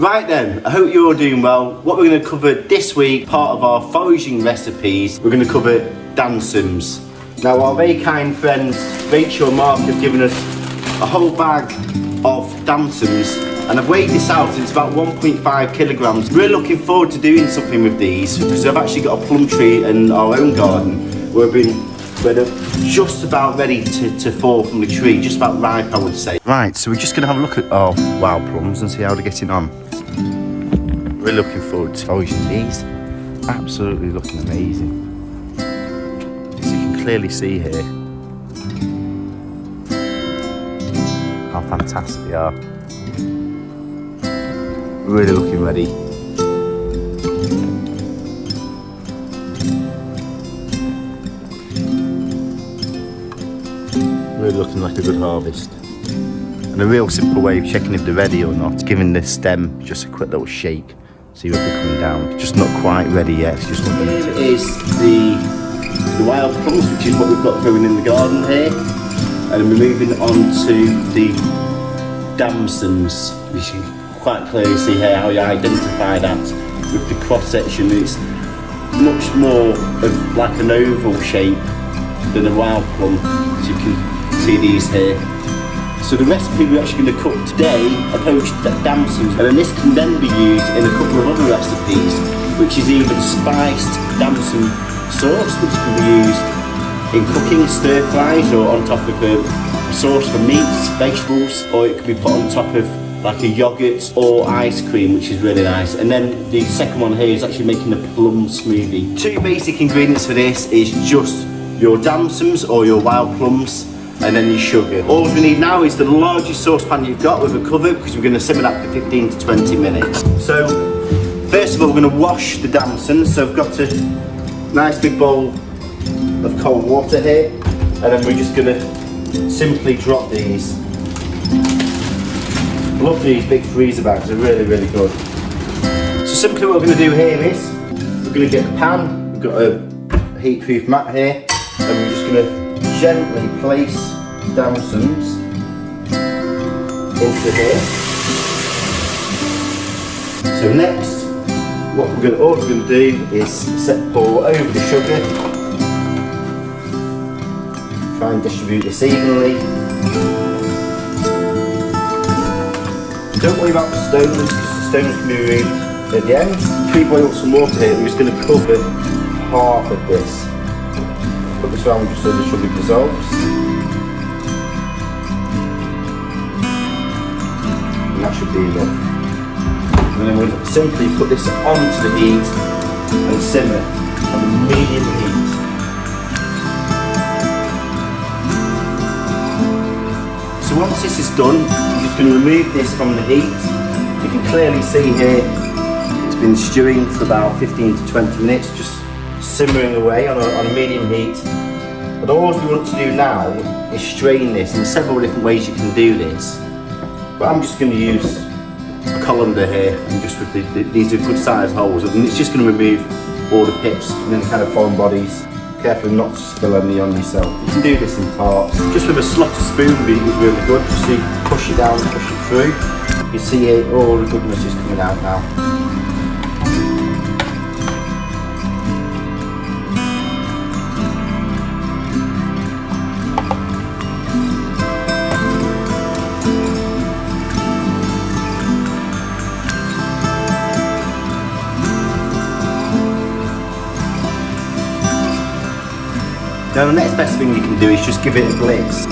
Right then, I hope you're all doing well. What we're going to cover this week, part of our foraging recipes, we're going to cover Damsons. Now our very kind friends Rachel and Mark have given us a whole bag of Damsons, and I've weighed this out and it's about 1.5 kilograms. We're looking forward to doing something with these because I've actually got a plum tree in our own garden where they're just about ready to fall from the tree, just about ripe I would say. Right, so we're just going to have a look at our wild plums and see how they're getting on. We're looking forward to foraging these. Absolutely looking amazing. As you can clearly see here, how fantastic they are. Really looking ready. Really looking like a good harvest. And a real simple way of checking if they're ready or not, giving the stem just a quick little shake, see if they're coming down. Just not quite ready yet, it's just looking at it. Here is the wild plums, which is what we've got growing in the garden here. And we're moving on to the Damsons. You can quite clearly see here how you identify that with the cross section. It's much more of like an oval shape than a wild plum, as you can see these here. So the recipe we're actually going to cook today are poached damsons, and then this can then be used in a couple of other recipes, which is either the spiced damson sauce, which can be used in cooking stir fries or on top of a sauce for meats, vegetables, or it can be put on top of like a yogurt or ice cream, which is really nice. And then the second one here is actually making a plum smoothie. Two basic ingredients for this is just your damsons or your wild plums, and then your sugar. All we need now is the largest saucepan you've got with a cover, because we're going to simmer that for 15 to 20 minutes. So first of all, we're going to wash the damsons. So I've got a nice big bowl of cold water here, and then we're just going to simply drop these. Love these big freezer bags, they're really, really good. So simply what we're going to do here is, we're going to get a pan, we've got a heat-proof mat here, and we're just going to gently place damsons into here. So next, all we're going to do is pour over the sugar. Try and distribute this evenly. Don't worry about the stones, because the stones can be removed at the end. Pre-boil some water here. We're just going to cover half of this. Put this around just so the sugar dissolves. And that should be enough. And then we'll simply put this onto the heat and simmer on medium heat. So once this is done, I'm just going to remove this from the heat. You can clearly see here it's been stewing for about 15 to 20 minutes, just simmering away on a medium heat. But all we want to do now is strain this, and there's several different ways you can do this. But I'm just going to use a colander here, and just with these are good sized holes, and it's just going to remove all the pips and any kind of foreign bodies. Careful not to spill any on yourself. You can do this in parts. Just with a slotted spoon is really good. Just so you push it down, push it through. You see here all the goodness is coming out now. Now the next best thing you can do is just give it a blitz.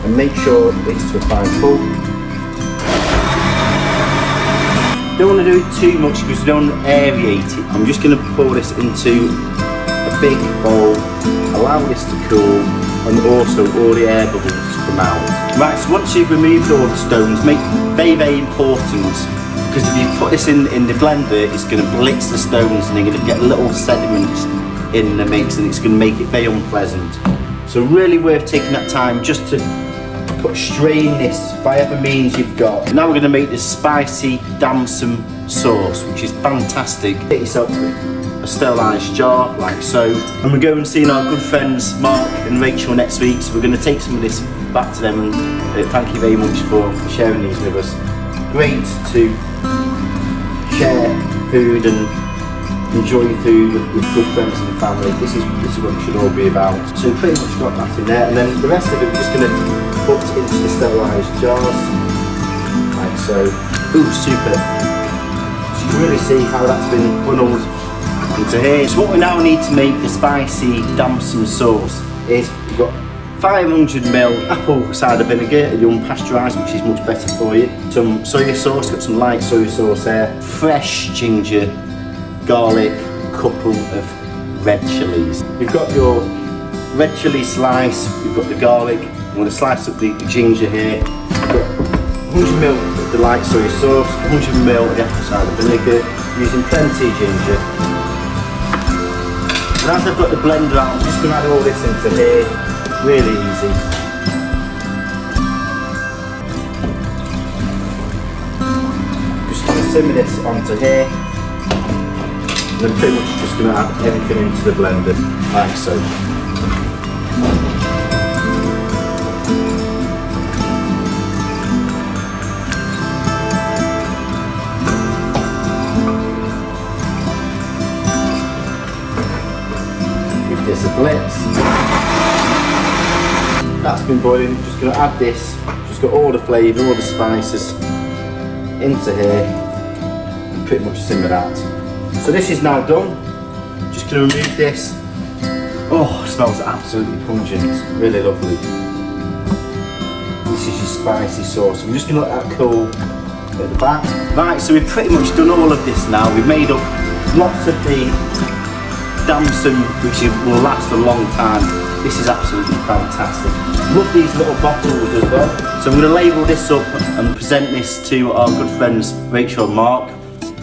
And make sure it's to a fine pulp. Don't want to do it too much because you don't want to aerate it. I'm just going to pour this into a big bowl, allow this to cool, and also all the air bubbles to come out. Right, so once you've removed all the stones, very, very important, because if you put this in the blender, it's going to blitz the stones and you're going to get little sediments in the mix, and it's going to make it very unpleasant. So really worth taking that time just to strain this by whatever means you've got. Now we're going to make this spicy damson sauce, which is fantastic. Get yourself a sterilised jar like so, and we're going and seeing our good friends Mark and Rachel next week, so we're going to take some of this back to them, and thank you very much for sharing these with us. Great to share food and enjoy food with good friends and family. This is what it should all be about. So we pretty much got that in there, and then the rest of it we're just going to put into the sterilised jars, like so. Ooh, super. So you can really see how that's been funneled into here. So what we now need to make the spicy Damson sauce is we've got 500ml apple cider vinegar, the unpasteurised, which is much better for you. Some soya sauce, got some light soya sauce there. Fresh ginger, garlic, a couple of red chilies. You've got your red chilli slice, you've got the garlic. I'm going to slice up the ginger here. You've got 100ml of the light soya sauce, 100ml of the apple cider vinegar, using plenty of ginger. And as I've got the blender out, I'm just going to add all this into here. Really easy. Just going to simmer this onto here. And then pretty much just going to add everything into the blender, like so. Give this a blitz. That's been boiling, just going to add this, just got all the flavour, all the spices into here, and pretty much simmer that. So this is now done. Just going to remove this. Oh, it smells absolutely pungent, really lovely. This is your spicy sauce. I'm just going to let that cool at the back. Right, so we've pretty much done all of this now. We've made up lots of the Damson, which will last a long time. This is absolutely fantastic. Love these little bottles as well. So I'm going to label this up and present this to our good friends Rachel and Mark.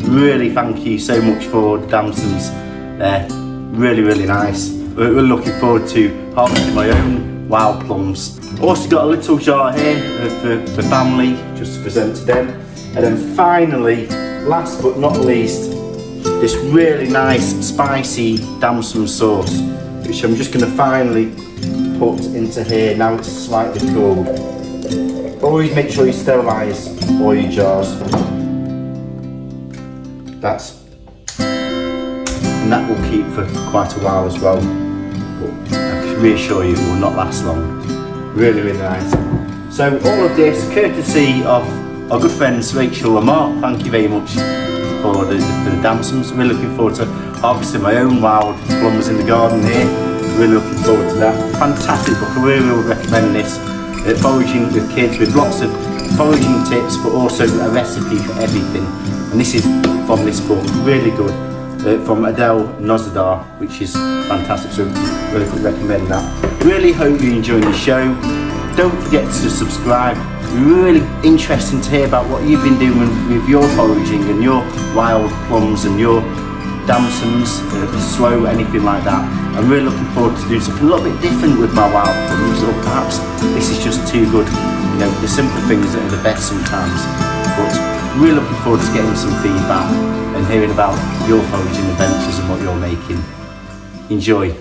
Really thank you so much for the Damsons. They're really, really nice. We're looking forward to harvesting my own wild plums. Also got a little jar here for family, just to present to them. And then finally, last but not least, this really nice spicy Damson sauce, which I'm just going to finally put into here now it's slightly cooled. Always make sure you sterilise all your jars. And that will keep for quite a while as well. But I can reassure you it will not last long. Really, really nice. So all of this courtesy of our good friends Rachel and Mark. Thank you very much for the Damsons. We're looking forward to harvesting my own wild plums in the garden here. Really looking forward to that. Fantastic book. I really will recommend this. Foraging with kids, with lots of foraging tips, but also a recipe for everything. And this is from this book, really good. From Adele Nozedar, which is fantastic. So really could recommend that. Really hope you enjoy the show. Don't forget to subscribe. Really interesting to hear about what you've been doing with your foraging and your wild plums and your Damsons, slow, anything like that. I'm really looking forward to doing something a little bit different with my wild plums, or perhaps this is just too good. You know, the simple things that are the best sometimes. But really looking forward to getting some feedback and hearing about your foraging adventures and what you're making. Enjoy.